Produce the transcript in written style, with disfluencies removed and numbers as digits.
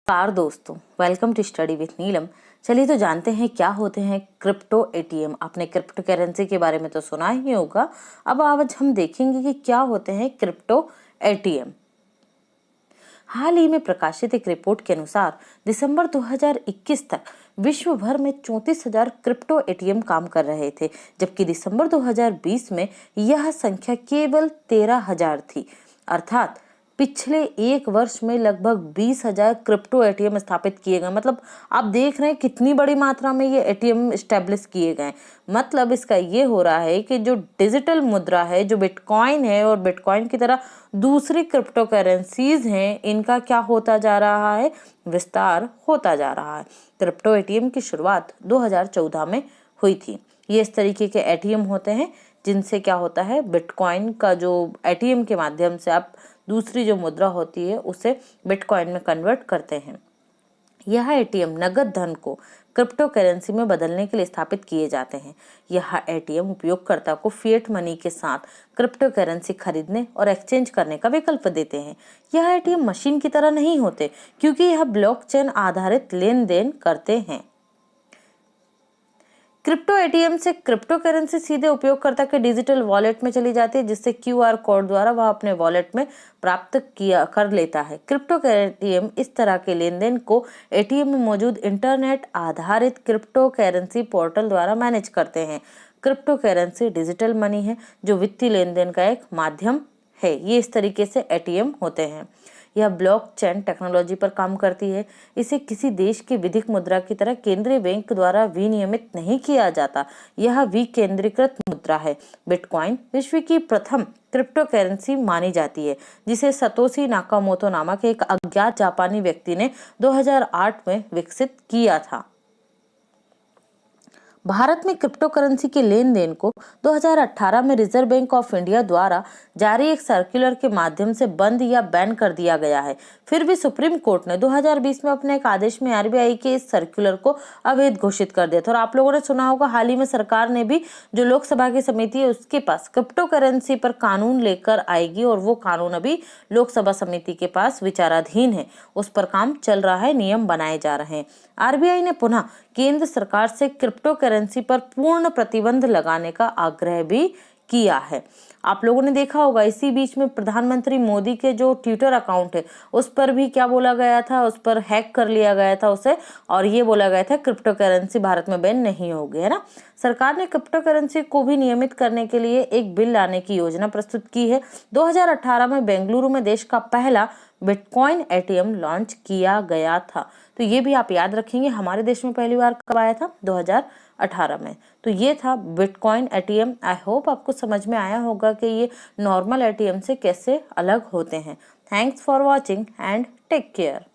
नमस्कार दोस्तों, welcome to study with नीलम। चलिए तो जानते हैं क्या होते हैं क्रिप्टो एटीएम। आपने क्रिप्टो करेंसी के बारे में तो सुना ही होगा। अब आज हम देखेंगे कि क्या होते हैं क्रिप्टो एटीएम। हाल ही में प्रकाशित एक रिपोर्ट के अनुसार दिसंबर 2021 तक विश्व भर में 34,000 क्रिप्टो एटीएम काम कर रहे थे, जबकि दिसंबर 2020 में यह संख्या केवल 13,000 थी। अर्थात पिछले एक वर्ष में लगभग 20,000 क्रिप्टो एटीएम स्थापित किए गए। मतलब आप देख रहे हैं कितनी बड़ी मात्रा में ये एटीएम स्टैब्लिश किए गए। मतलब इसका ये हो रहा है कि जो डिजिटल मुद्रा है, जो बिटकॉइन है और बिटकॉइन की तरह दूसरी क्रिप्टो करेंसीज हैं, इनका क्या होता जा रहा है, विस्तार होता जा रहा है। क्रिप्टो एटीएम की शुरुआत 2014 में हुई थी। ये इस तरीके के एटीएम होते हैं जिनसे क्या होता है, बिटकॉइन का जो एटीएम के माध्यम से आप दूसरी जो मुद्रा होती है उसे बिटकॉइन में कन्वर्ट करते हैं। यह एटीएम नगद धन को क्रिप्टो करेंसी में बदलने के लिए स्थापित किए जाते हैं। यह एटीएम उपयोगकर्ता को फिएट मनी के साथ क्रिप्टो करेंसी खरीदने और एक्सचेंज करने का विकल्प देते हैं। यह एटीएम मशीन की तरह नहीं होते क्योंकि यह ब्लॉकचेन आधारित लेन देन करते हैं। क्रिप्टो एटीएम से क्रिप्टो करेंसी सीधे उपयोगकर्ता के डिजिटल वॉलेट में चली जाती है, जिससे क्यूआर कोड द्वारा वह अपने वॉलेट में प्राप्त कर लेता है। क्रिप्टो एटीएम इस तरह के लेन देन को एटीएम में मौजूद इंटरनेट आधारित क्रिप्टो करेंसी पोर्टल द्वारा मैनेज करते हैं। क्रिप्टो करेंसी डिजिटल मनी है जो वित्तीय लेन देन का एक माध्यम है। ये इस तरीके से एटीएम होते हैं। यह ब्लॉकचेन टेक्नोलॉजी पर काम करती है। इसे किसी देश की विधिक मुद्रा की तरह केंद्रीय बैंक द्वारा विनियमित नहीं किया जाता। यह विकेंद्रीकृत मुद्रा है। बिटकॉइन विश्व की प्रथम क्रिप्टो करेंसी मानी जाती है, जिसे सतोशी नाकामोतो नामक एक अज्ञात जापानी व्यक्ति ने 2008 में विकसित किया था। भारत में क्रिप्टो करेंसी के लेन देन को 2018 में रिजर्व बैंक ऑफ इंडिया द्वारा जारी एक सर्कुलर के माध्यम से बंद या बैन कर दिया गया है। फिर भी सुप्रीम कोर्ट ने 2020 में अपने एक आदेश में आरबीआई के इस सर्कुलर को अवैध घोषित कर दिया था। और आप लोगों ने सुना होगा, हाल ही में सरकार ने भी जो लोकसभा की समिति है उसके पास क्रिप्टो करेंसी पर कानून लेकर आएगी, और वो कानून अभी लोकसभा समिति के पास विचाराधीन है। उस पर काम चल रहा है, नियम बनाए जा रहे हैं। आरबीआई ने पुनः केंद्र सरकार से क्रिप्टो करेंसी पर पूर्ण प्रतिबंध लगाने का आग्रह भी किया है। आप लोगों ने देखा होगा, इसी बीच में प्रधानमंत्री मोदी के जो ट्विटर अकाउंट है उस पर भी क्या बोला गया था, उस पर हैक कर लिया गया था उसे, और ये बोला गया था क्रिप्टो करेंसी भारत में बैन नहीं होगी, है ना। सरकार ने क्रिप्टो करेंसी को भी नियमित करने के लिए एक बिल लाने की योजना प्रस्तुत की है। 2018 में बेंगलुरु में देश का पहला बिटकॉइन एटीएम लॉन्च किया गया था। तो ये भी आप याद रखेंगे, हमारे देश में पहली बार कब आया था, 2018 में। तो ये था बिटकॉइन एटीएम। आई होप आपको समझ में आया होगा कि ये नॉर्मल एटीएम से कैसे अलग होते हैं। Thanks for watching and take care.